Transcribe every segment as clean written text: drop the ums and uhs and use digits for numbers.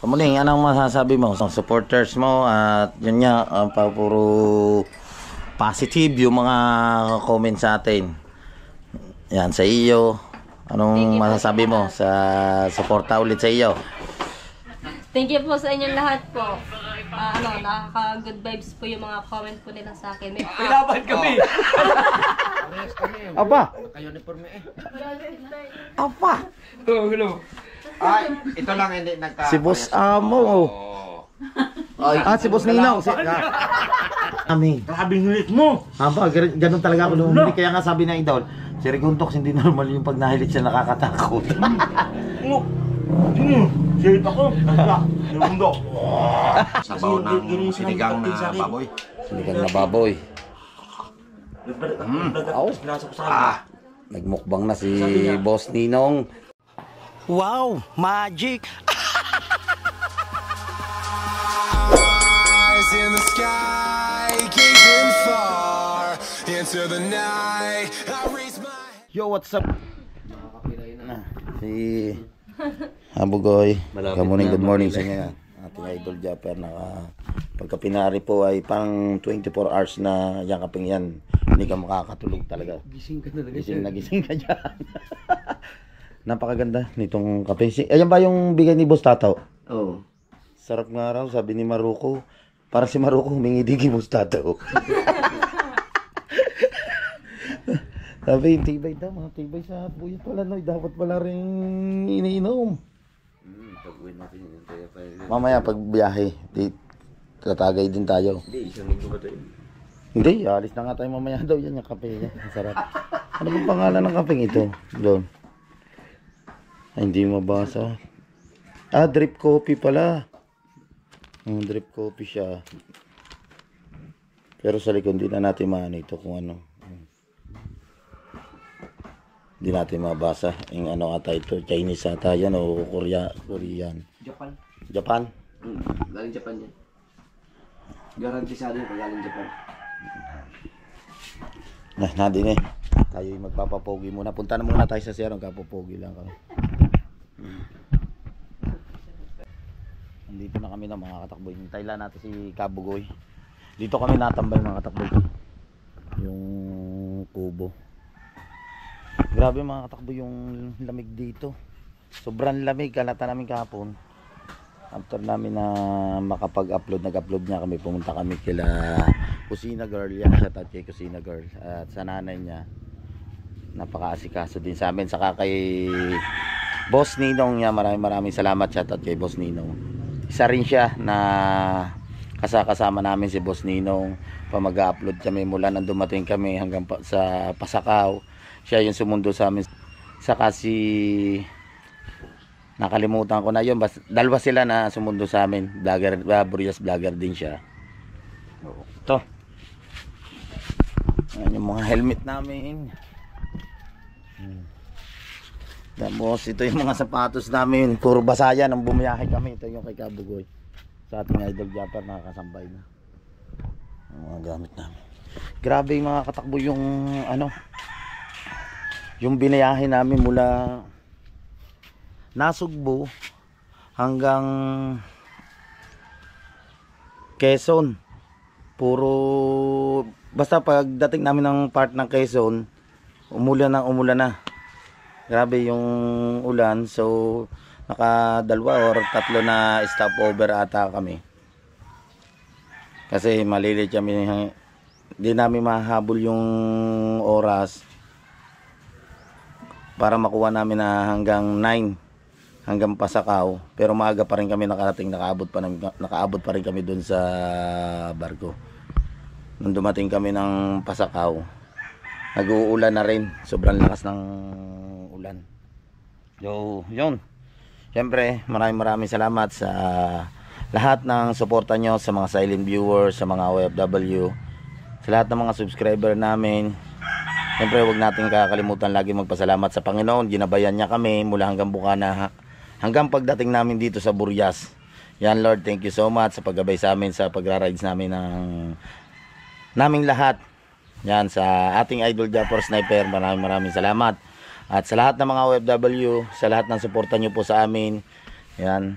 Kamuning, anong masasabi mo sa supporters mo at yun nga, puro positive yung mga comment sa atin. Yan, sa iyo. Anong masasabi mo sa suporta ulit sa iyo? Thank you po sa inyong lahat po. Nakaka-good vibes po yung mga comment po nila sa akin. Pinaban kami! Apa? Naka-uniforme eh. Apa? Hello. Ay, ito lang hindi nagka... Si Boss Amo. Si Boss Nino. Amin. Grabe hilit mo! Aba, ganun talaga ako nung huli. Kaya nga sabi ng idol, si Riguntox hindi normal yung pag nahilit siya nakakatakot. Sirit ako! Narundo! Sabaw ng sinigang na baboy. Sinigang na baboy. Pinasok ko sa kanya. Nagmukbang na si Boss Ninong. Wow! Magic! Eyes in the sky, gazing far into the night. I raise my... Yo, what's up? Si Abugoy. Good morning sa inyo. Ating idol Japper. Pagka pinari po ay pang 24 hours na yung kaping yan. Hindi ka makakatulog talaga. Gising ka talaga. Gising ka dyan. Napakaganda nitong kape. Ayan ba yung bigay ni Boss Tataw? Oo. Sarap nga raw, sabi ni Maruko. Para si Maruko humingi din kay Boss Tataw. Sabi, tibay daw, mga tibay sa buhay pala, no? Dapat pala rin iniinom. Pag-uwi natin yun. Mamaya pag biyahe, tatagay din tayo. Hindi, isang linggo ba tayo? Hindi, alis na nga tayo mamaya daw yan yung kape niya. Sarap. Ano bang pangalan ng kapeng ito? Doon. Ay, hindi mabasa. Drip coffee pala. Drip coffee siya. Pero sa likod, hindi na natin maano ito kung ano. Hindi natin mabasa. Yung ano ata ito, Chinese ata yan o Korean. Japan? Galing Japan yan. Garantisado yung galing Japan. Nadin eh. Tayo yung magpapapogi muna. Punta na muna tayo sa siyarong, kapopogi lang kami. Dito na kami ng mga katakboy. Hintay lang natin si Kabugoy. Dito kami natambay mga katakboy. Yung kubo. Grabe mga katakboy yung lamig dito. Sobrang lamig. Kalata namin kahapon. After namin na makapag-upload, nag-upload niya kami. Pumunta kami kila Kusina Girl. Yan siya at kay Kusina Girl. At sa nanay niya. Napaka-asikaso din sa amin. Saka kay Boss Ninong niya. Maraming salamat siya at kay Boss Ninong. Isa rin siya na kasama namin si Boss Ninong. Mag-upload kami mula nang dumating kami hanggang sa Pasakaw. Siya yung sumundo sa amin. Saka si nakalimutan ko na yun. Dalawa sila na sumundo sa amin. Vlogger, Burias vlogger din siya. Ito. Ayan yung mga helmet namin. Tapos ito yung mga sapatos namin. Puro basayan ang bumiyahe kami. Ito yung kay Kabugoy. Sa ating idol Japper nakakasambay na. Ang mga gamit namin. Grabe yung mga katakbo yung ano. Yung binayahe namin mula Nasugbo hanggang Quezon. Puro basta pagdating namin ng part ng Quezon, umulan na. Grabe yung ulan. So nakadalwa or tatlo na stopover ata kami. Kasi malilit kami. Hindi namin mahabol yung oras para makuha namin na hanggang 9 hanggang Pasakaw. Pero maaga pa rin kami nakarating. Nakaabot pa rin kami dun sa barko. Nung dumating kami ng Pasakaw, nag-uulan na rin. Sobrang lakas ng ulan. So, yun. Siyempre, maraming salamat sa lahat ng suporta nyo, sa mga silent viewers, sa mga OFW, sa lahat ng mga subscriber namin. Siyempre, huwag natin kakalimutan lagi magpasalamat sa Panginoon. Ginabayan niya kami mula hanggang Bukana, hanggang pagdating namin dito sa Burias. Yan Lord, thank you so much sa paggabay sa amin, sa pagra-rides namin ng naming lahat. Yan, sa ating idol Japper Sniper, maraming salamat. At sa lahat ng mga OFW, sa lahat ng suporta nyo po sa amin, yan,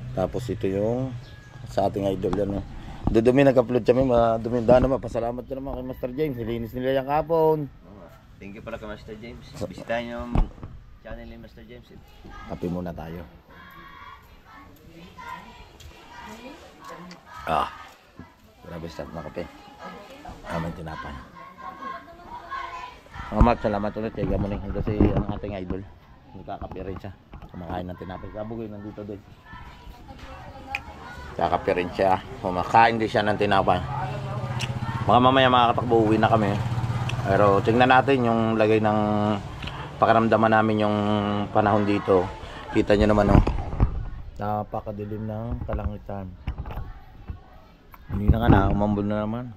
Tapos ito yung sa ating idol yan. No? Dudumi nag-upload kami, madumi. Dahil naman, pasalamat ko naman kay Master James. Nilinis nila yung kapon. Thank you pala kay Master James. Bisitahin yung channel ni Master James. Kape muna tayo. Grabe start na kape. May tinapay. Salamat ulit kay Gamuning kasi ang ating idol. Nagkakape rin siya. Kumakain ng tinapay. Kabugoy nandito din. Kakape rin siya. Kumakain din siya ng tinapay. Mga mamaya makakatakbo, uwi na kami. Pero tingnan natin yung lagay ng pakaramdaman namin yung panahon dito. Kita nyo naman napakadilim ng kalangitan. Hindi na nga umambol na naman.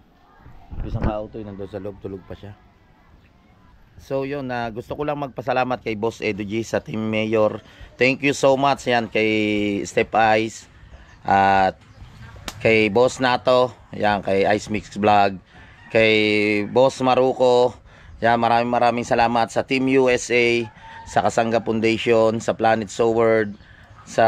Isang ka-auto nandun sa loob, tulog pa siya. So yun, gusto ko lang magpasalamat kay Boss Edu G sa Team Mayor. Thank you so much yan kay Step Ice at kay Boss Nato, yan kay Ice Mix Vlog, kay Boss Maruko. Yan, maraming salamat sa Team USA, sa Kasangga Foundation, sa Planet Soward, sa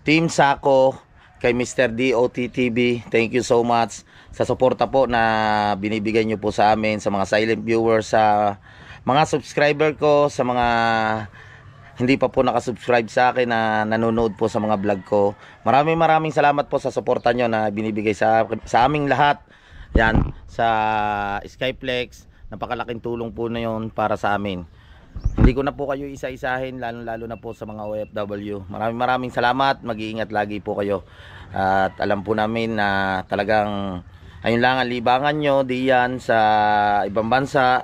Team Sako, kay Mr. DOTTV. Thank you so much sa suporta po na binibigay nyo po sa amin, sa mga silent viewers, sa mga subscriber ko, sa mga hindi pa po nakasubscribe sa akin na nanonood po sa mga vlog ko. Maraming salamat po sa suporta nyo na binibigay sa aming lahat. Yan, sa Skyflex, napakalaking tulong po na yun para sa amin. Hindi ko na po kayo isa-isahin, lalo na po sa mga OFW. Maraming salamat, mag-iingat lagi po kayo. At alam po namin na talagang ayun lang ang libangan nyo diyan sa ibang bansa.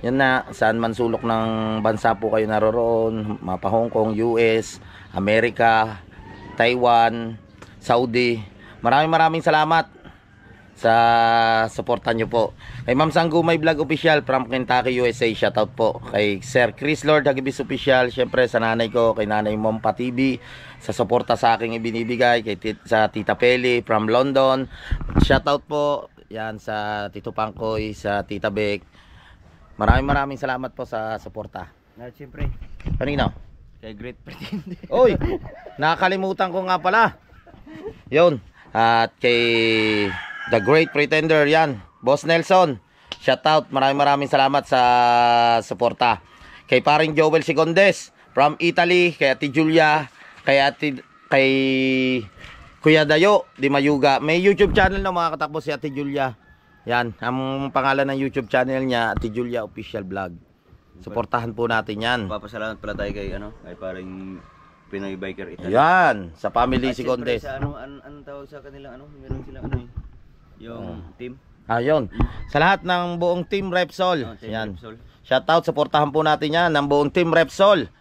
Yan na, saan man sulok ng bansa po kayo naroroon, mapa Hong Kong, US, Amerika, Taiwan, Saudi. Maraming salamat sa suporta nyo po. Kay Ma'am Sanggu My Vlog Official from Kentucky, USA, shoutout po. Kay Sir Chris Lord Hagibis Official, syempre sa nanay ko, kay Nanay Mompa TV, sa suporta sa aking ibinibigay, sa Tita Peli from London, shoutout po. Yan sa Tito Pangkoy, sa Tita Beck. Maraming salamat po sa suporta. Siyempre, Kanino? kay Great Pretender. Oy, nakakalimutan ko nga pala. Yun, at kay The Great Pretender, yan, Boss Nelson, shoutout, maraming salamat sa suporta. Kay paring Joel Sigondes from Italy, kay Ate Julia, kay Kuya Dayo di Mayuga. May YouTube channel na mga katakbo si Ate Julia. Yan, ang pangalan ng YouTube channel niya, Ate Julia Official Vlog. Suportahan po natin yan. Papasalamat pala tayo kay kay paring Pinoy Biker Italy. Yan, sa family At Sigondes. siyempre sa anong tawag sa kanilang meron silang yung team. Ayun. Sa lahat ng buong Team Repsol. Team Yan. Repsol. Shoutout, suportahan po natin yan ng buong Team Repsol.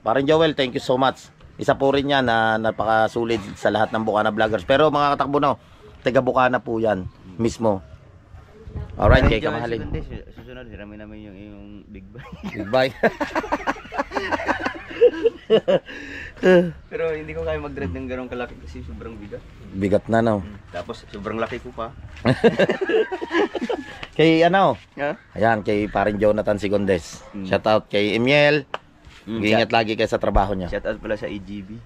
Paring Joel, thank you so much. Isa po rin yan na napakasulit sa lahat ng Bukana vloggers. Pero mga katakbo na, taga Bukana po yan mismo. Alright, kay kamahalin. Susunod, hiramin namin yung Big Bike. Big bye. Pero hindi ko kaya mag-drive ng ganong kalaki kasi sobrang bigat. Bigat na, no? Tapos sobrang laki ko pa. Kay ano? Ha? Ayan, kay paring Jonathan Sigondes. Shoutout kay Emiel. Ingat lagi kayo sa trabaho niya. Shout out pala sa EGB.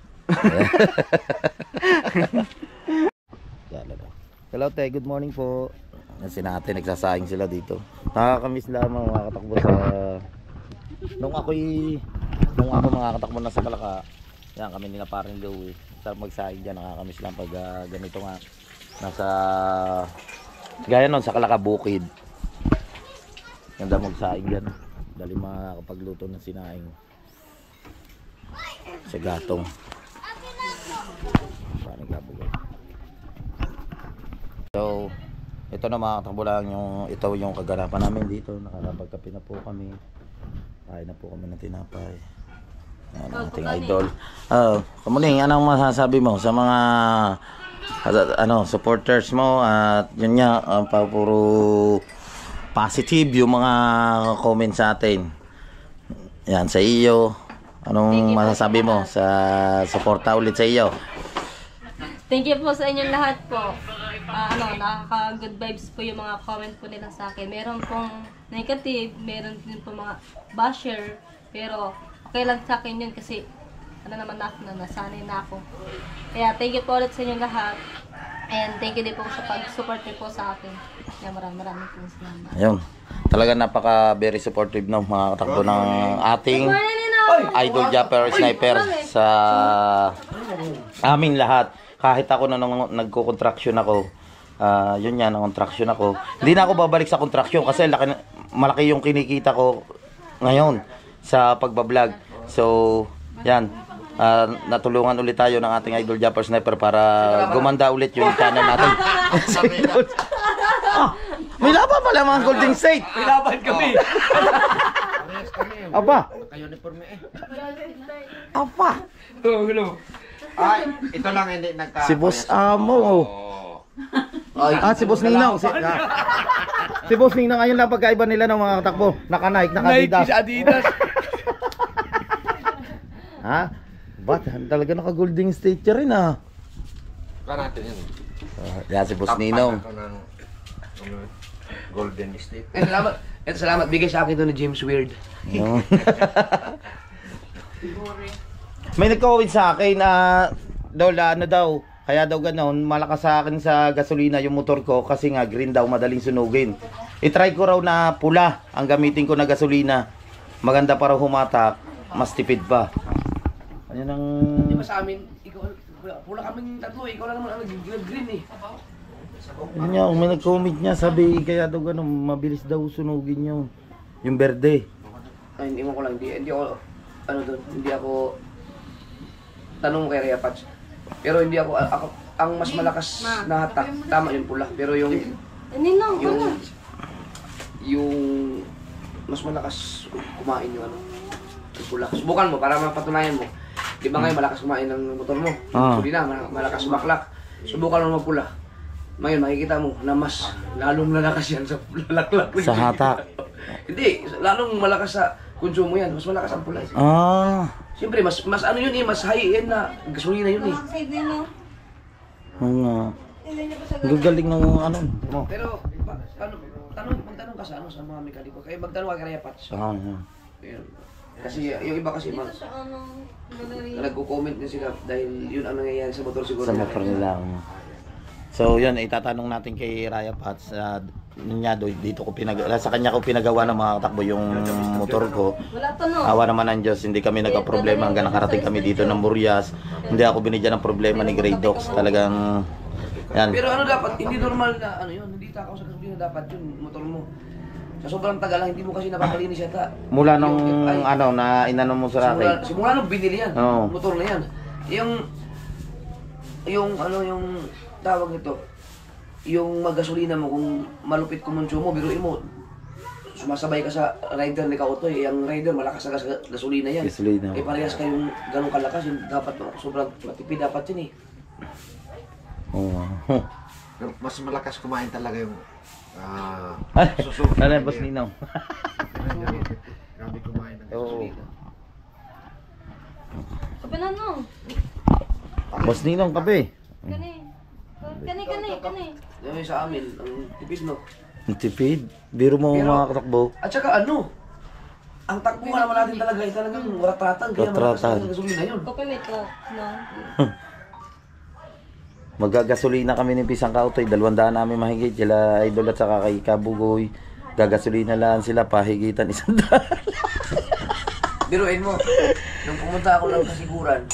Hello, te. Good morning po. Kasi natin nagsasaing sila dito. Nakakamiss lamang mga katakbo sa... Nung ako mga katakbo na sa Kalaka, yan kami nila paring Louie. Sarap magsaing dyan, nakakamiss lang pag ganito nga. Nasa... Gaya nun, sa Kalaka Bukid. Ganda magsaing dyan. Dali makakapagluto ng sinaing. Sa gatong. Paano gabugay. So, ito na mga katakbo lang yung kaganapan namin dito. Nakakapagkape na po kami. Kain na po kami ng tinapay. Yan ang ating idol. Kamuning, anong masasabi mo sa mga supporters mo at yun nga, puro positive yung mga comments sa atin. Yan, sa iyo. Anong masasabi mo sa suporta ulit sa iyo? Thank you po sa inyong lahat po. Nakaka-good vibes po yung mga comment po nila sa akin. Meron pong negative, meron din po mga basher. Pero okay lang sa akin yun kasi ano naman na ako na nasanay na ako. Kaya thank you po ulit sa inyong lahat. And thank you din po sa pag-support niyo po sa akin. Kaya maraming po salamat. Ayun. Talaga napaka very supportive ng mga katakbo ng ating idol Japper Sniper sa amin lahat. Kahit ako na nung nagko-contraction ako, yun yan, contraction ako. Hindi na ako babalik sa contraction kasi malaki yung kinikita ko ngayon sa pagbablog. So, yan. Natulungan ulit tayo ng ating idol Japper Sniper para gumanda ulit yung channel natin. May laban pala mga Golden State. May laban kami. Apa? Naka-uniforme eh. Apa? Ay, ito lang hindi nagka... Si Boss Amo. Si Boss Ninong. Si Boss Ninong, ayun lang pagkaiba nila ng mga katakbo. Naka-Nike, naka-Adidas. Adidas. Ha? Ba't? Talaga naka-Golden State rin ah. Para natin yan. Yan si Boss Ninong. Ako ng Golden State. Salamat. Ito salamat. Bigay sa akin ito ni James Weird. Yung- May nagko-comment sa akin na Lola, ano daw, kaya daw ganoon, malakas sa akin sa gasolina yung motor ko kasi nga green daw, madaling sunugin. I-try ko raw na pula ang gamitin ko na gasolina. Maganda para humatak, mas tipid pa. Ayun ang... Di ba sa amin, ikaw, pula kaming tatlo, ikaw lang naman ang nag-green eh. Yun nga, may nag-comment niya, sabi kaya daw gano'n, mabilis daw sunugin yung berde. Ay, hindi mo ko lang, hindi ako, ano doon, hindi ako, tanong mo kay Rhea Patch. Pero hindi ako, ang mas malakas na hatak, tama yung pula. Pero yung, Ninong, yung mas malakas kumain yung ano, yung pula. Subukan mo para mapatunayan mo. Di ba ngayon malakas kumain ng motor mo? Ah. Hindi na, malakas sumaklak. Subukan mo magpula. Ngayon makikita mo na mas lalong lalakas yan sa lalaklak. Sa hatak. Hindi, lalong malakas sa konsumo yan. Mas malakas ang pula. Siyempre, mas ano yun eh, mas high end na gasolina yun eh. Oo nga. Gagaling ng ano mo. Pero, magtanong ka sa ano, sa mga mekaniko. Kaya magtanong ka kay Rhea Patch. Ayun. Kasi yung iba kasi nagko-comment din sila dahil yun ang nangyayari sa motor siguro. Sa motor nila. So yun, itatanong natin kay Rhea Patch. Dito ko sa kanya ko pinagawa ng mga takbo yung motor ko. Wala to no. Awa naman ng Diyos, hindi kami nagka-problema hanggang nakarating kami dito ng Burias. Hindi ako binigyan ng problema ni Grey Dogs. Talagang yan. Pero ano dapat, hindi normal na ano yun, hindi takaw sa gasolina dapat yun, motor mo. Sa sobrang tagal lang, hindi mo kasi napapalinis yata. Mula nung na inano mo sa akin. Simula nung binili yan, Oo. motor na yan. Yung tawag nito, yung magasolina mo, kung malupit kumonsumo, biruin mo, sumasabay ka sa rider ni Kautoy, yung rider malakas sa gasolina yan. Gasolina. Eh parehas kayong ganong kalakas, yung dapat sobrang matipid dapat yun eh. Oo. Pero mas malakas kumain talaga yung Ano yung Boss Ninong? Grabe kumain ng Oo. Kape na no. Boss Ninong kape. Kani. Yung sa amin, ang tipid no. Ang tipid. Biro mo Pero- mga katakbo. At saka ano, ang takbo nga naman natin talaga ay talagang ratratan, kaya malakas Ratratan. ang gasolina yun. Kape may truck, no. Magagasolina kami ni Pisang Kautoy, 200 namin mahigit sila idol at saka kay Kabugoy. Gagasolina lang sila pahigitan 100. Biruin mo, nung pumunta ako ng kasiguran,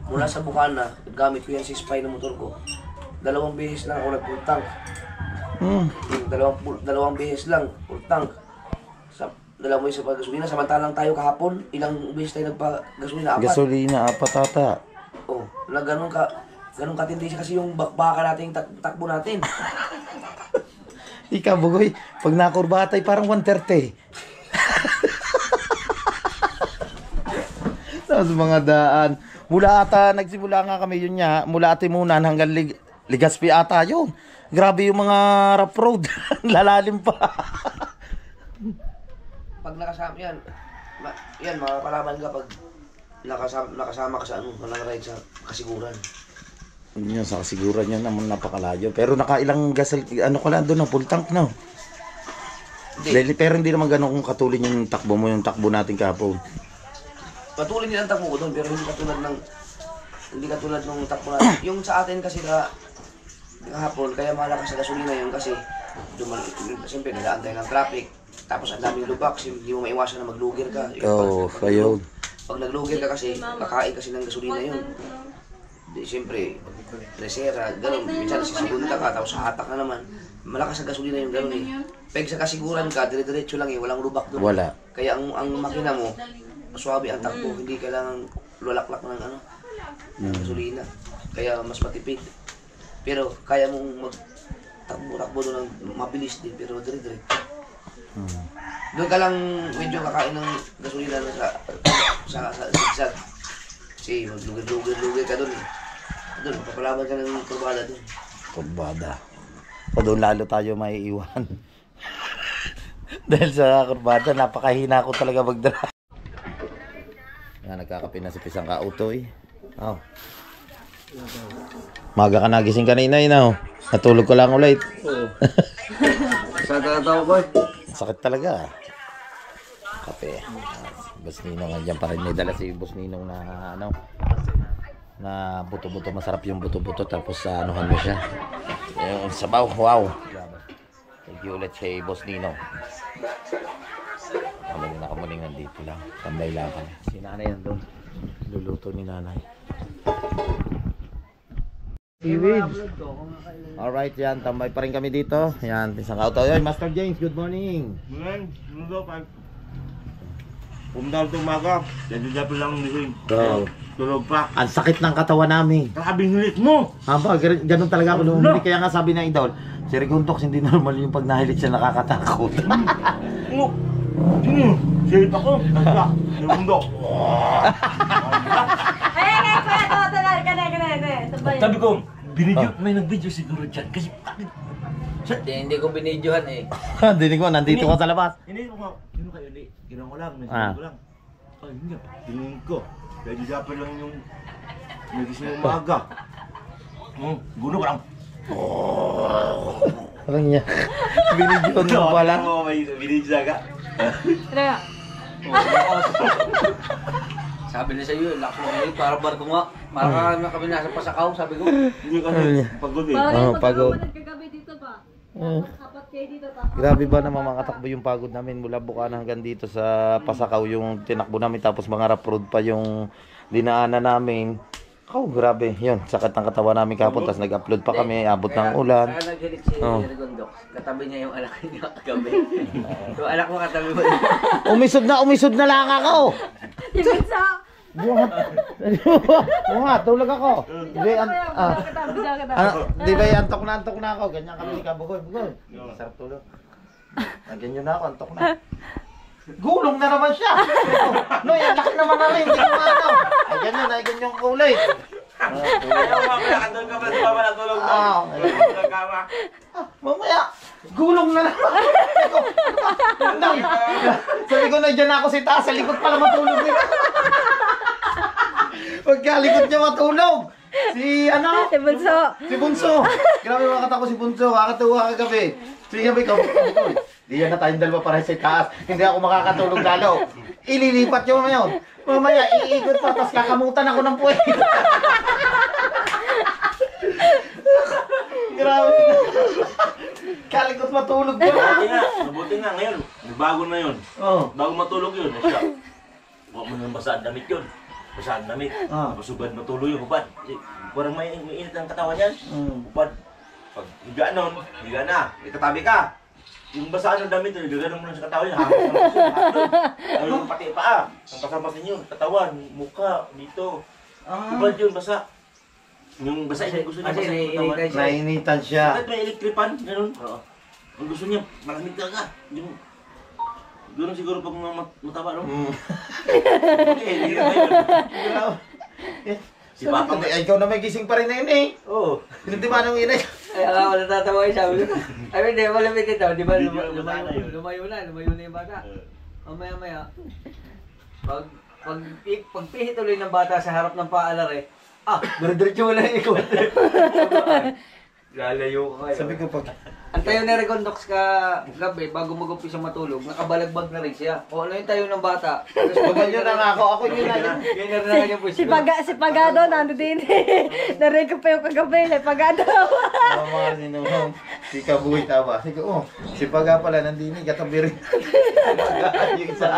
mula sa Bukana, gamit ko yung 6.5 na motor ko. 2 beses lang ako nagpultang. Yung dalawang beses lang, pultang. Dala mo yung sa pag-gasolina, samantalang tayo kahapon, ilang beses tayo nagpa-gasolina? 4. Gasolina, apat ata. Oh, na ganun katindi siya kasi yung baka nating takbo natin. Ikaw, Bugoy, pag nakurbatay parang 130. Tapos mga daan. Mula ata, nagsimula nga kami yun niya, mula Atimunan hanggang Ligaspi ata yun. Grabe yung mga rough road. Lalalim pa. Pag nakasama yan, makakalaman ka pag nakasama ka sa ride sa kasiguran. Yun sa kasiguran yun naman napakalayo. Pero nakailang gasol, ano ko lang doon, full tank na. Hindi. Pero hindi naman ganun kung katulin yung takbo mo, yung takbo natin kahapon. patuloy din ang takbo ko doon, pero hindi katulad nung takbo natin. Yung sa atin kasi kahapon, kaya malakas sa gasolina yun kasi siyempre nag-aantay ng traffic. Tapos ang daming lubak, hindi mo maiwasan na maglugir ka. Ayun. Pag naglugir ka kasi, kakain kasi ng gasolina yun. Siyempre, resera, gano'n. Minsan sisibunta ka, tapos hatak na naman. Malakas ang gasolina yung gano'n eh. Peg sa kasiguran ka, dire-diretso lang eh, walang lubak doon. Wala. Kaya ang makina mo, maswabe ang takbo, hindi kailangan lulaklak ng gasolina. Kaya mas matipid. Pero kaya mong magtakbo-takbo doon ng mabilis din, pero dire-diretso. Doon ka lang medyo kakain ng gasolina sa zigzag. Kasi maglugir-lugir ka doon eh. Doon, papalaban ka ng kurbada doon. Kurbada. O doon lalo tayo may iwan. Dahil sa kurbada, napakahina ko talaga magdala. Yan, nagkakape na si Pisang Kautoy. Oh. Maga ka nagising kanina yun, oh. Natulog ko lang ulit. Oo. Saan ka natawa ko eh? Sakit talaga. Kape. Boss Ninong, andyan pa rin. May dala si Boss Ninong na buto-buto. Masarap yung buto-buto. Tapos anuhan mo siya. Yung sabaw. Wow. Thank you ulit kay Boss Ninong. Nakamuling nandito lang. Tambay lang kami. Si nanay yan doon. Luluto ni nanay. Alright, yan. Tambay pa rin kami dito. Yan. Pisang Kautoy. Oy, Master James, good morning. Ngayon, pumdal itong umaga. Dadadapin lang nising. Go. Tulog pa. Ang sakit ng katawan namin. Grabing hilit mo. Haba, ganun talaga ako lumumili. Kaya nga sabi ng idol, si Riguntox hindi normal yung pag nahilit siya nakakatakot. Sihit ako. Nasa. Bundok. Sabi ko, binidyo. May nag-video siguro dyan. Kasi bakit? Hindi ko binidyohan eh. Dinig mo, nandito ka sa labas. Hindi ko nga. Sino kayo? Hindi. Ginawa ko lang. May Ah. sabi ko lang. Ay, hindi nga. Tingin ko. Kaya didapan lang yung nagising yung umaga. Gulo ka lang. Parang niya. Binidyoan mo pala. May binidyo ka. Sabi na sa'yo, lakas mo ngayon, para barko nga. Para na kami nasa Pasakaw, sabi ko. Hindi kasi pagod eh. Oo, pagod. Kagabi dito pa. Apat kayo dito pa. Grabe ba naman makatakbo yung pagod namin mula Bukana hanggang dito sa Pasakaw yung tinakbo namin tapos mga rough road pa yung dinaanan namin. Grabe. Yun, sakit ng katawan namin kapon tapos nag-upload pa kami, abot ng ulan. Kaya naghilit si Rigondox. Katabi niya yung anak niya kagabi. Yung anak mo katabi mo. Umisod na lang ako. Yung sa... Buhat, tulog ako. Di ba antok na ako? Ganyan kami ni Kabugoy. Bugoy. Sarap tulog. Ganyan na ako, antok na. Gulong na naman siya. No, yan laki naman namin. Hindi ko ano. Ay, ganyan yung kulay. Ayaw mo ako nakatulog ka pa sa baba ng tulog mo. Tulog ka ba? Mamaya, gulong na naman. Sabi ko na dyan ako si taas. Sa likod pala matulog nila. Pagkalikod niya matulog. Si Bunso. Si Bunso. Grabe makata ko si Bunso. Kakatuwa kagabi. Sige ba ikaw? Di yan na tayong dalawa para sa taas. Hindi ako makakatulog lalo. Ililipat nyo ngayon. Mamaya, iikot pa. Tapos kakamutan ako ng puwet. Grabe. Kalikot matulog ko. Mabuti nga ngayon. Bago na yun. Bago matulog yun. Siya. Huwag mo nang basaan damit yun. Basaan damit. Masubad matulog yun. Hupad. Parang may init ang katawan yan. Hupad. Pag higa nun, higa na. Itatabi ka. Yung basaan ng damit, gagano'n mo lang sa katawan niya. Ayun, pati paa. Ang kasama sa inyo, katawan, mukha, dito. Hupad yun, basa. Yung basa, yung gusto niya basa yung katawan. Nainitan siya. Bakit may electripan? Ganun. Ang gusto niya, malamig talaga. Yung... Ganun siguro pag mataba, no? Okay, hindi na yun. Si Papa, ikaw na may gising pa rin na yun eh. oo. Hindi ba nung inay? Ay, ako natatawa yung sabi ko. I mean, di ba lumit ito? Di ba lumayo na yung bata. Mamaya-maya. Pagpihit ulit ng bata sa harap ng paalar eh. Dire-diretso mo lang ikot. Lalayo ka kayo. Sabi ko pag... Ang tayo na recondox ka gabi, bago mag-umpisa matulog, nakabalagbag na rin siya. O ano yung tayo ng bata? Tapos pag yun na ako yun na rin. Yun na rin yung push. Si Pagado, nando din Narinig ko pa yung kagabi, si Pagado. Mga sinuhong, si Kabuhi tawa. Sige, si Paga pala nandini, katabi rin. Yung isa.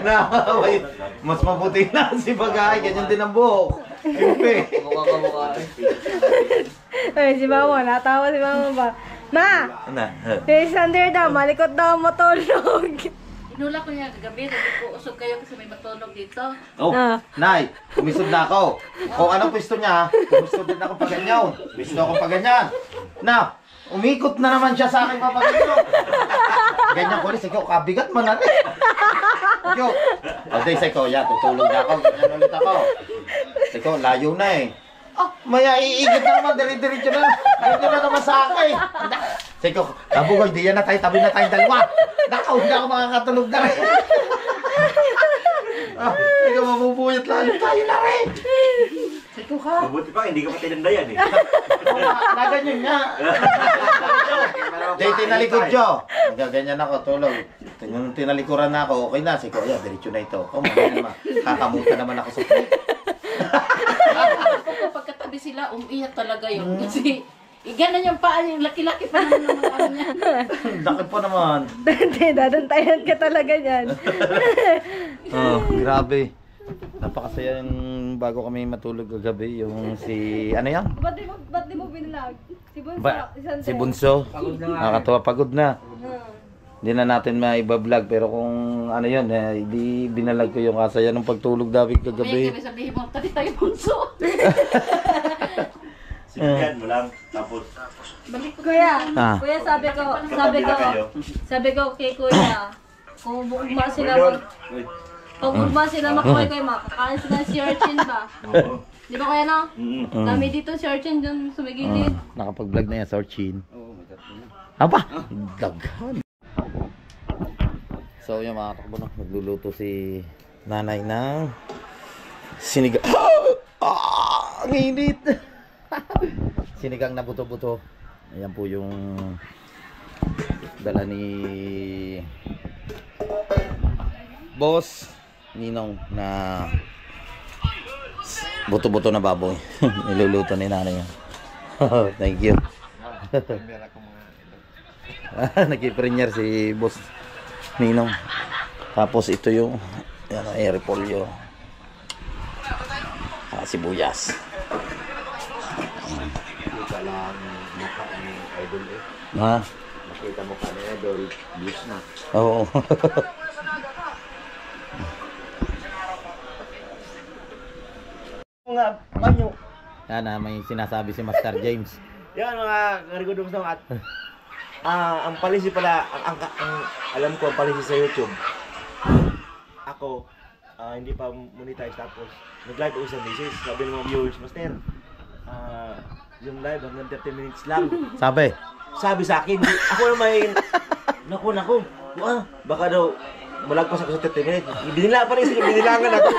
Nakaway. Mas mabuti na si Paga, ganyan din ang buhok. Impe. Mukha. Ay, si Mama, natawa si Mama ba? Ma! Ano? Si Sander daw, malikot daw matulog. Inula ko niya kagabi, sabi ko, usog kayo kasi may matulog dito. Oh, Ah. Nay, kumisod na ako. Kung anong pwesto niya, kumisod din ako pa ganyan. Gusto ako pa ganyan. Na, umikot na naman siya sa akin papaganyan. Ganyan ko rin, sige, kabigat man natin. Sige, okay, sige, ya, tutulog na ako, ganyan ulit ako. Sige, layo na eh. Maya iigit na naman, diri-diritso na. Ganyan na naman sa akin. Sige, kabugol, di yan na tayo, tabi na tayong dalawa. Nakaw, hindi ako makakatulog na rin. Sige, mabubuyat lalo tayo na rin. Sige ka. Mabuti pa, hindi ka pa tinandayan eh. Naganyan nga. Di, tinalikod Jo. Nagaganyan ako, tulog. Tinalikuran na ako, okay na. Sige, ya, diretso na ito. Kakamutan naman ako sa plate. Pagkatabi sila, umiyak talaga yun. Kasi, gano'n yung paa niya, laki-laki pa naman ng mga ano niya. Laki pa naman. Dadantayan ka talaga yan. Grabe. Napakasaya yung bago kami matulog kagabi. Yung si, ano yan? Ba't di mo binilag? Si Bunso, Si Bunso. Pagod na nga. Nakakatawa, pagod na. Hindi na natin maiba-vlog pero kung ano yun, hindi binalag ko yung kasaya ng pagtulog David kagabi. Umiyak kami, sabihin mo, tadi tayo bunso. Sinigyan mo lang, tapos Balik ko. Kuya, Ah. kuya sabi ko kay kuya, kung ugma sila pag ugma sila makuhay kayo, makakain sila si urchin ba? Oo. Di ba kuya no? Mm. Kami dito si urchin dyan sumigilid. Nakapag-vlog na yan sa Orchin. Aba! Daghan! So yung mga takbo na, nagluluto si nanay ng sinigang. Ang init! Sinigang na buto-buto. Ayan po yung dala ni Boss Ninong na buto-buto na baboy. Niluluto ni nanay yan. Thank you. Nag-premier si Boss Ninong. Tapos ito yung yan, repolyo. Sibuyas. Kita lang mukha ni Idol eh. Ha? Makita mo ka ni Idol, views na. Oo. Mga banyo. Yan may sinasabi si Master James. Yan mga karigudong sa at ang palisi pala, ang alam ko ang palisi sa YouTube. Ako, hindi pa monetize tapos nag-live ako isang beses. Sabi ng mga viewers, Master, yung live hanggang 30 minutes lang. Sabi sa akin, ako na may, naku, baka daw malagpas ako sa 30 minutes. Binila pa rin sila, binilangan ako.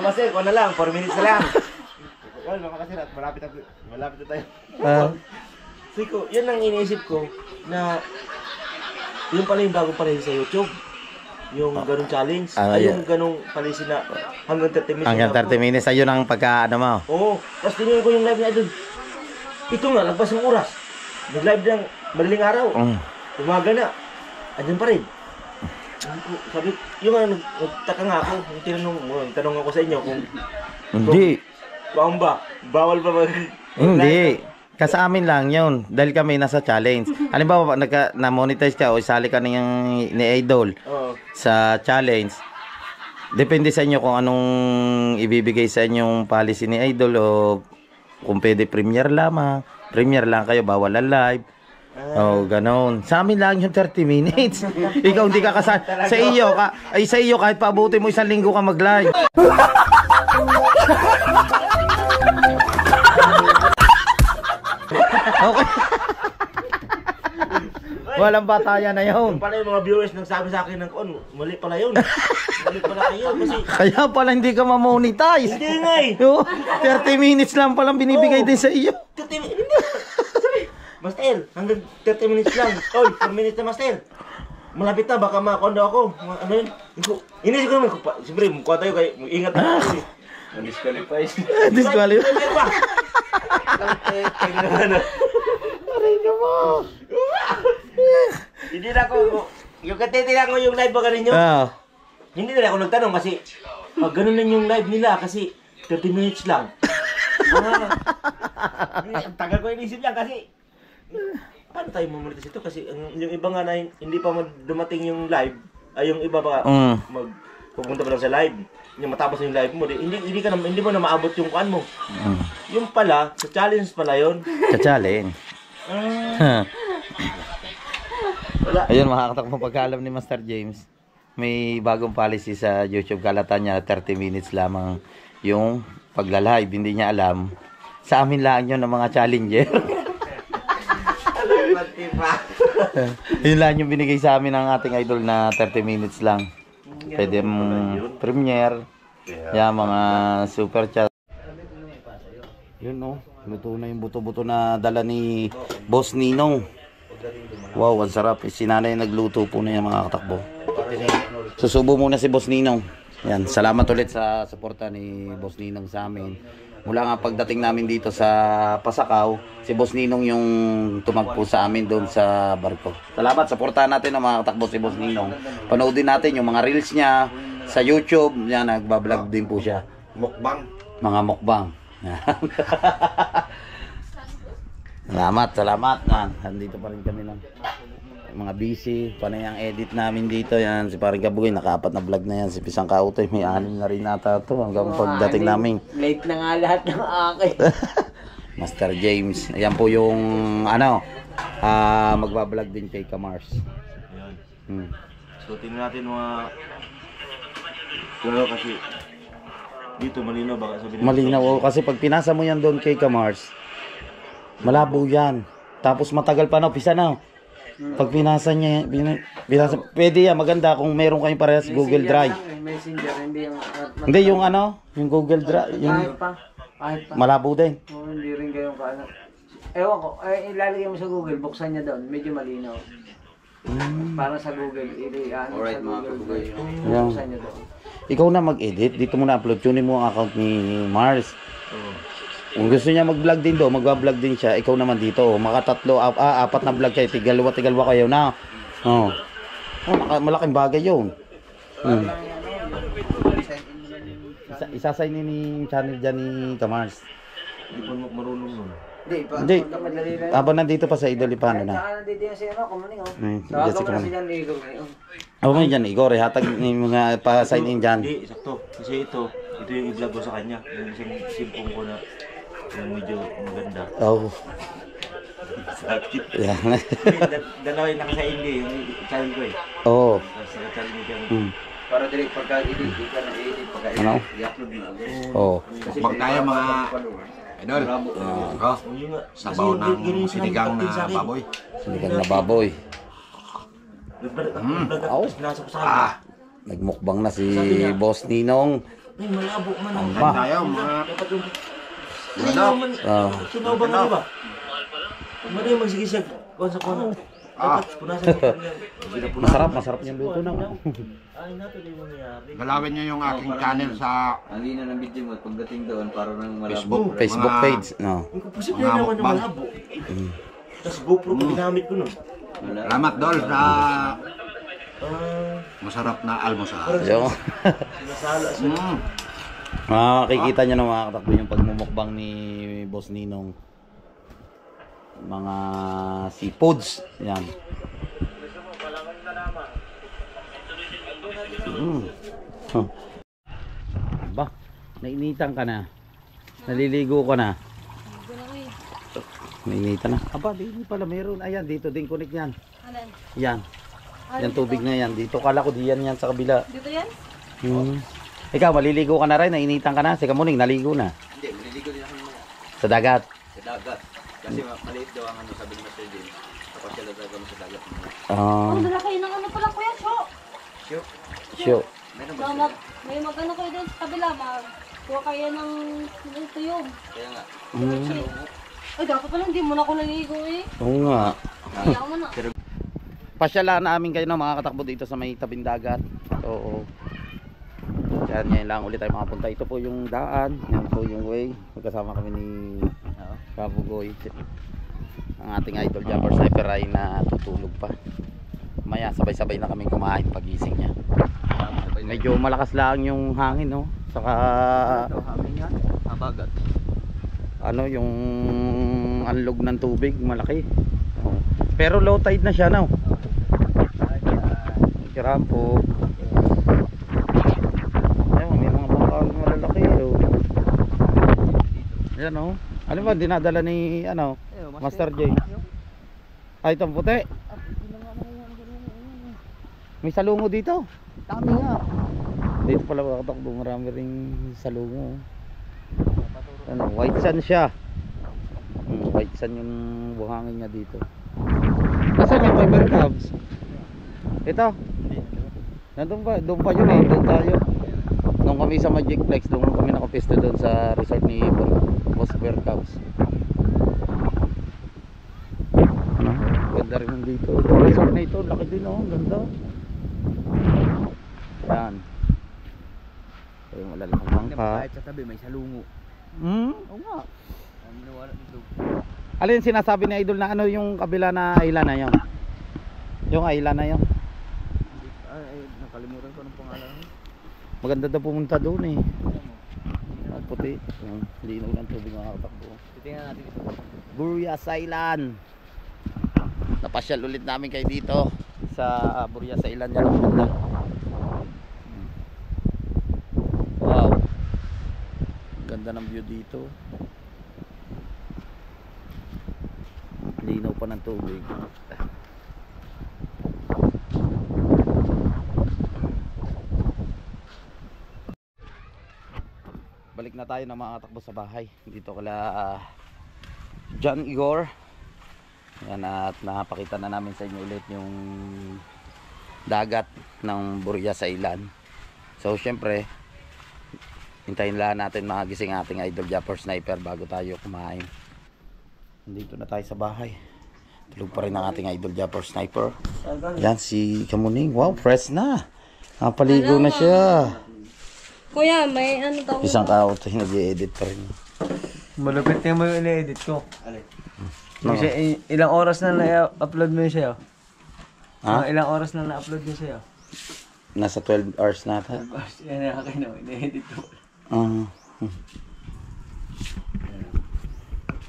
Master, ko na lang, 4 minutes na lang. Well, mga kasi malapit na tayo. Siko, yun ang iniisip ko na yun pala yung bagong palisi sa YouTube. Yung ganung challenge. Yung ganung palisi na hanggang 30 minutes. Hanggang 30 minutes, ayun ang pagka-ano mo. Oo. Tapos tinignan ko yung live niya doon. Ito nga, lagpas ng oras. Nag-live ng madaling araw. Umaga na. Andyan pa rin. Sabi, yung ano, nagtaka nga ako. Tanong ako sa inyo kung... Hindi. Kung ba? Bawal ba mag... Hindi. Sa amin lang yun. Dahil kami nasa challenge. Halimbawa, na-monetize ka o isali ka ni Idol sa challenge. Depende sa inyo kung anong ibibigay sa inyong policy ni Idol o kung pwede premier lamang. Premier lang kayo, bawal ang live. Oh, ganon. Sa amin lang yung 30 minutes. Ikaw hindi ka kasal. Sa iyo kahit paabutin mo 1 linggo ka mag-live. Okay. Walang batayan na yun. Yung pala yung mga viewers nagsabi sa akin ng mali pala yun. Mali pala kayo kasi... Kaya pala hindi ka ma-monetize. Hindi nga eh. 30 minutes lang palang binibigay din sa iyo. 30 minutes. Sabi, Master, hanggang 30 minutes lang. Oy, 4 minutes na, Master. Malapit na, baka makondo ako. Ano yun? Inisip ko naman, siyempre, mukha tayo, kaya ingat na ako eh. Na-disqualify. Disqualify. Aray na mo. Hindi na ako, yung katitilan ko yung live ba ninyo? Hindi na ako nagtanong kasi, pag ganun na yung live nila kasi 30 minutes lang. Ang tagal ko inisip yan kasi, paano tayo mamalitas ito? Kasi yung iba nga na hindi pa dumating yung live, ay yung iba pa pupunta pa lang sa live. Yung matapos yung live mo, hindi mo na maabot yung kuan mo. Yung pala, sa challenge pala yun. Sa challenge. Ayun, makakatakbo pagkaalam ni Master James. May bagong policy sa YouTube, kalata niya 30 minutes lamang yung pagla-live. Hindi niya alam. Sa amin lang yun ng mga challenger. Yun lang yung binigay sa amin ng ating idol na 30 minutes lang. Pwede premiere, yan mga super chat. Yun no, luto na yung buto-buto na dala ni Boss Ninong. Wow, ang sarap. Si nanay nagluto po na yung mga katakbo. Susubo muna si Boss Ninong. Yan, salamat ulit sa suporta ni Boss Ninong sa amin. Mula nga pagdating namin dito sa Pasakaw, si Boss Ninong yung tumagpo sa amin doon sa barko. Salamat, suportahan natin ang mga katakbo si Boss Ninong. Panoodin natin yung mga reels niya sa YouTube. Yan, nagbablog din po siya. Mukbang. Mga mukbang. Salamat. Nandito pa rin kami ng mga busy. Panay ang edit namin dito. Yan, si Paring Kabugoy, naka-4 na vlog na yan. Si Pisang Kautoy, may 6 na rin nata ito hanggang pagdating namin. Late na nga lahat ng akin. Master James. Ayan po yung magbablog din kay Kamars. Ayan. So, tingnan natin mga... Pero kasi... Dito malinaw baka sabihin. Malinaw. Kasi pag pinasa mo yan doon kay Kamars, malabo yan. Tapos matagal pa na. Pisa na. Pag pinasa niya, pwede yan, maganda kung meron kayong parehas Google Drive. Messenger, hindi yung... Hindi, yung yung Google Drive, yung Kahit pa. malabo din. Hindi rin kayong kaano. Ewan ko, ilalagay mo sa Google, buksan niya doon, medyo malinaw. Parang sa Google, Alright, sa mga Google. Yeah. Buksan niya doon. Ikaw na mag-edit, dito mo na upload, tunin mo ang account ni Mars. Kung gusto niya mag-vlog din do, magba-vlog din siya, ikaw naman dito. Maka 3, 4 na vlog kayo, tigalwa kayo na. Malaking bagay yun. Isasay ni channel dyan ni Kamars. Hindi pa marunong nun. Hindi. Habang nandito pa sa Idolipano na. Nandito yan si Kumuning. Tawagan mo na si Jan Igor ngayon. May dyan, Igor, hatag yung mga pa-sign in dyan. Hindi, sakto. Kasi ito yung i-vlog ko sa kanya. Yung isang simpong ko na yung medyo maganda. Sakit. Yeah. Dalawa yung nakasain yung channel ko eh. Oo. Sa channel mo dyan. Para direct pagka-edit, ikaw na edit, Ano? i-upload mo agad. Oo. Pag tayo mga idol, sabaw ng sinigang na baboy. Sinigang na baboy. Pinasok sa kanya. Nagmukbang na si Boss Ninong. Ay, malabo man ang Tayo mga dapat yung... Sinaw ba nga ba? Mali yung magsigisag. Kuhan sa kuhan. Dapat punasan sa kanya. Masarap yung luto na. Ay, nato na yung mangyayari. galawin niyo yung aking channel sa Ang lina ng video mo, pagdating doon, parang nang malabo. Facebook. Facebook page. No. Yung posible naman yung malabo. Tapos GoPro ko ginamit ko nun. Salamat Dol sa masarap na almusal. Yung Sinasala sa... makikita nyo na mga katakbo yung pagmumukbang ni Boss Ninong. Mga seafoods. Yan. Ba, nainitan ka na. Naliligo ka na. Nainitan na. Aba, di pala meron. Ayan, dito din connect yan. Alan. Yan. Yan tubig na yan. Dito kala ko diyan yan sa kabila. Dito yan? Ikaw, maliligo ka na rin. Nainitan ka na. Si Kamuning, naligo na. Hindi, maliligo din ako mamaya. Sa dagat. Sa dagat. Kasi maliit daw ang sabi ni Master James. Tapos sila dagat mo sa dagat. Ang dala kayo ng ano pala kuya, Sure. May magano kayo din sa kabila, kuha kayo ng tuyog. Kaya nga. Ay, dapat pala hindi mo na ako naligo eh. Oo nga. Ayaw mo na. Pasyalaan namin kayo ng mga katakbo dito sa may tabing dagat. Oo. Yan, ngayon lang ulit tayo makapunta. Ito po yung daan. Yan po yung way. Magkasama kami ni Kabugoy. Ang ating idol Jumper Sniper ay natutulog pa. Maya sabay-sabay na kaming kumain pagising niya. Medyo malakas lang yung hangin, no? Saka hangin yan. Habagat. ano yung anlog ng tubig malaki. Oh. Pero low tide na siya, no? Kirampo. Ayun, may mga bangkang malalaki, oh. Yan, oh. Ano ba dinadala ni ano? Master J. Ay, itong puti. May salungo dito. Dami nga. Dito pala makatakbo, marami ring salungo. Ano, white sand siya. White sand yung buhangin niya dito. Kasi may fiber crabs. Ito. Nandun pa, doon pa yun eh, doon tayo. Doon kami sa Magic Flex, doon kami nakapisto doon sa resort ni Boss Bear Cubs. Ganda rin dito. Yung resort na ito, laki din, oh, ganda. Yan. Ito yung malalaking bangka. Kahit sa tabi may salungo. Oo nga. Alin sinasabi ni Idol na ano yung kabila na island na yun? Yung island na yun? Ay, nakalimutan ko ng pangalan. Maganda daw pumunta doon eh. Ang puti. Linaw ng tubig mga katakbo. Titingnan natin ito. Burias Island. Napasyal ulit namin kayo dito sa Burias Island. Yan ang ganda. Wow. Ganda ng view dito. Linaw pa ng tubig. Balik na tayo na makatakbo sa bahay. Dito kala John Igor. Yan, at napakita na namin sa inyo ulit yung dagat ng Burias Island. So syempre hintayin lang natin magising ating idol Jumper Sniper bago tayo kumain. Dito na tayo sa bahay. Tulog pa rin ang ating idol Jumper Sniper. Yan si Kamuning. Wow, fresh na. Napaligo na siya. Kuya, may ano daw. Isang kaot, nag-i-edit pa rin. Malupit na mo yung ina-edit ko. No. Kasi ilang oras na na-upload mo yun sa'yo? Ha? Ilang oras na na-upload yun sa'yo? Nasa 12 hours na ata. Yan na kayo na, ina-edit ko.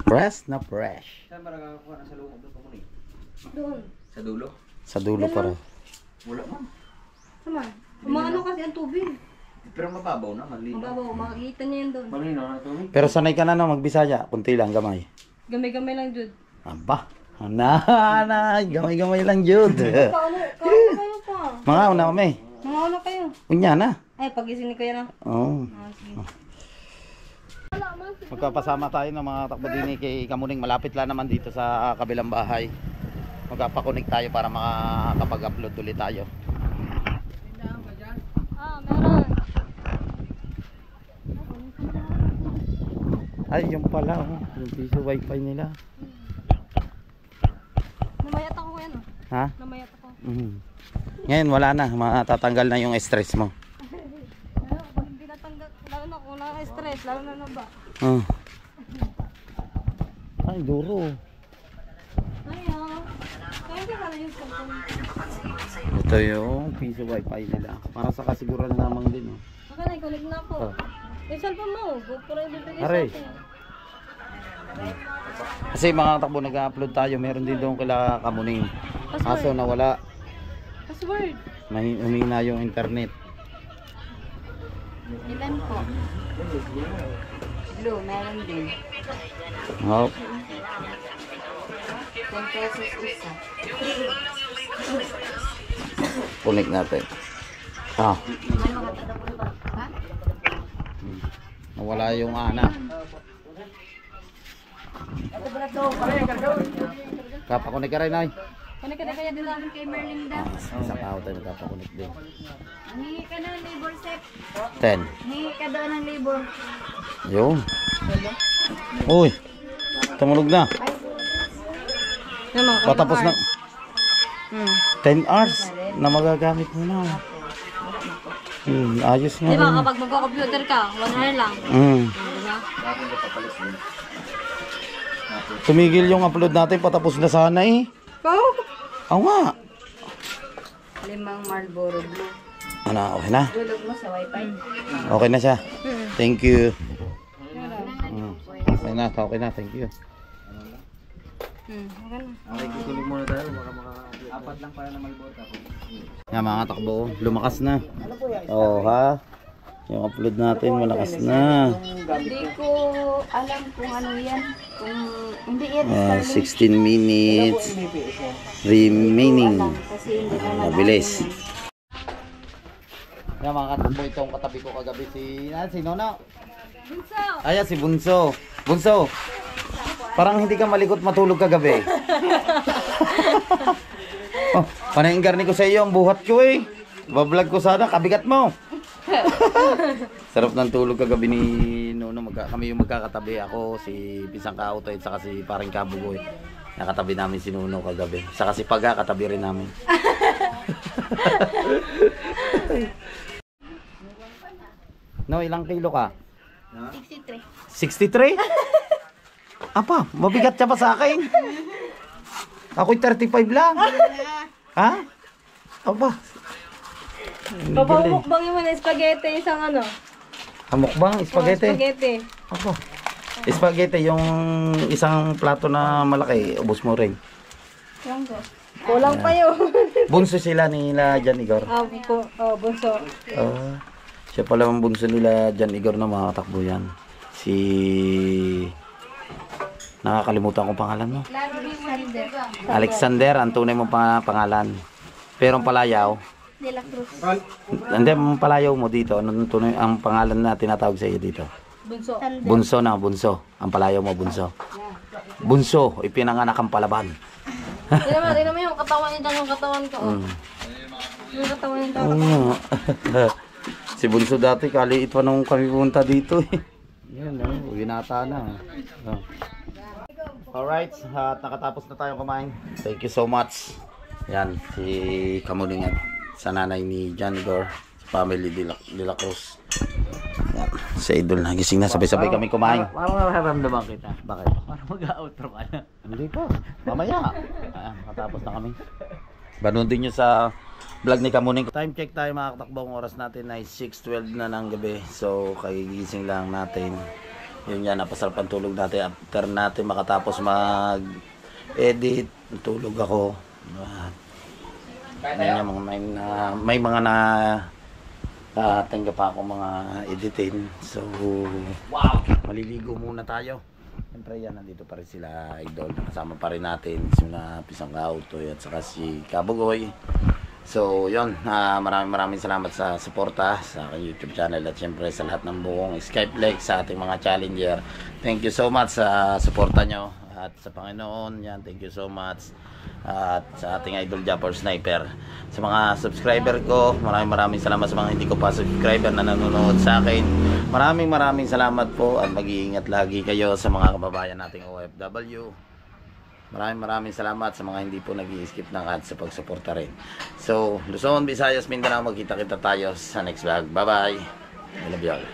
Fresh na fresh. Saan ba nakakuha na sa loob doon pa muna? Doon. Sa dulo? Sa dulo pa rin. Wala man. Sama. Umaano kasi ang tubig. Pero mababaw na, malinaw. Mababaw, makikita niya yun doon. Malinaw na tubig. Pero sanay ka na magbisaya. Kunti lang, gamay. Gamay-gamay lang, Jude. Aba. Gamay-gamay lang, Jude. Kaano kayo pa? Mga una kami. Mga ano kayo? Unya na. Ay, pagising ni Kuya na. Oo. Ah, sige. Magkapasama tayo ng mga takbo din kay Kamuning. Malapit lang naman dito sa kabilang bahay. Magpapakunik tayo para makakapag-upload ulit tayo. Ah, meron. Ay, yung pala, oh. Yung piso wifi nila. Namayat ako kuya no? Ha? Namayat ako. Ngayon, wala na. Matatanggal na yung stress mo. Ano, pag hindi natanggal, lalo na kung na-stress, lalo na na ba? Ay, duro. Ay, kaya hindi ka na yung cellphone. Ito yung piso wifi nila. Para sa kasiguran lamang din, oh. Baka na-connect na ako. Yung cellphone mo, GoPro yung bibigay sa Aray. atin. Kasi mga takbo nag-upload tayo. Meron din doon kila Kamuning. Kaso nawala. Password. Humina yung internet. Ilan po? Blue, meron din. Oh. 10 pesos isa. Connect natin. Ah. Nawala yung ana. Kapakunik ka rin, ay. Connect ka na kaya din lang. Kay Merlinda. Isang tao tayo magkapakunik din. Hingi ka ng labor, Sep. 10. Hingi ka doon ng labor. Yun. Uy. Tumulog na. Naman, Patapos na. 10 10 hours na magagamit mo na. Ayos nga. Di ba rin. kapag magko-computer ka, 1 hour lang. Diba? Tumigil yung upload natin, patapos na sana eh. Oo nga. 5 Marlboro Blue. Ano, okay na? Tulog mo sa wifi. Okay na siya. Thank you. Okay na, thank you. Okay, tutulog muna tayo. Baka apat lang para na Marlboro. Yan mga takbo, lumakas na. Oo ha. Yung upload natin malakas na. Hindi ko alam kung ano yan. Kung hindi yan 16 minutes remaining. kasi hindi naman Mabilis. Yan mga katakbo, itong katabi ko kagabi si Nona. Bunso! Ayan si Bunso. Bunso, parang hindi ka malikot matulog kagabi. Oh, panainggarni ko sa iyo ang buhat ko eh. Bablog ko sana, kabigat mo. Sarap ng tulog kagabi ni Nono. Kami yung magkakatabi. Ako, si Pisang Kautoy, at saka si Paring Kabugoy. Nakatabi namin si Nono kagabi. Saka si Paga, katabi rin namin. No, ilang kilo ka? 63. 63? Apa, mabigat siya pa sa akin. Ako'y 35 lang. Ha? Apa? Papamukbangin mo na spaghetti, isang ano? Mukbang, spaghetti. Spaghetti. Apa? Spaghetti, yung isang plato na malaki, ubos mo rin. Kulang pa yun. Bunso sila nila Jan Igor. Bunso. Siya pala ang bunso nila Jan Igor na mga katakbo yan. Si... Nakakalimutan kong pangalan mo. Alexander, ang tunay mong pangalan. Pero ang palayaw, De la Cruz. hindi, ang palayaw mo dito, anong tunay ang pangalan na tinatawag sa iyo dito? Bunso. Bunso na, bunso. Ang palayaw mo, bunso. Bunso, ipinanganak ang palaban. Tignan mo yung katawan niya dyan, yung katawan ko. Yung katawan niya dyan. Si Bunso dati, kaliit pa nung kami pumunta dito eh. Yan, winata na. Alright, at nakatapos na tayong kumain. Thank you so much. Yan, si Kamuningan, sa nanay ni Jan Igor, sa family de la Cruz. Yan, sa idol na gising na, sabay-sabay kami kumain. Parang nararamdaman kita. Bakit? Parang mag-outro ka na. Hindi pa, mamaya. Nakatapos na kami. Banundin nyo sa vlog ni Kamuning. Time check tayo mga katakbong, oras natin ay 6:12 na ng gabi. So, kagigising lang natin. Yun yan, napasarap ang tulog natin. After natin makatapos mag-edit, tulog ako. May mga tanggap pa ako mga editin. So, maliligo muna tayo. Siyempre yan, nandito pa rin sila idol. Nakasama pa rin natin sila Pisang Kautoy at saka si Kabugoy. So yun, maraming salamat sa suporta sa aking YouTube channel at siyempre sa lahat ng buong Skype League, sa ating mga challenger. Thank you so much sa suporta nyo at sa Panginoon yan, thank you so much. At sa ating idol Japper Sniper, sa mga subscriber ko, maraming salamat. Sa mga hindi ko pa subscriber na nanonood sa akin, maraming salamat po at mag-iingat lagi kayo sa mga kababayan nating OFW. Maraming salamat sa mga hindi po nag-i-skip ng ads sa pagsuporta rin. So, Luzon, Visayas, Mindanao, magkita-kita tayo sa next vlog. Bye bye. I love you all.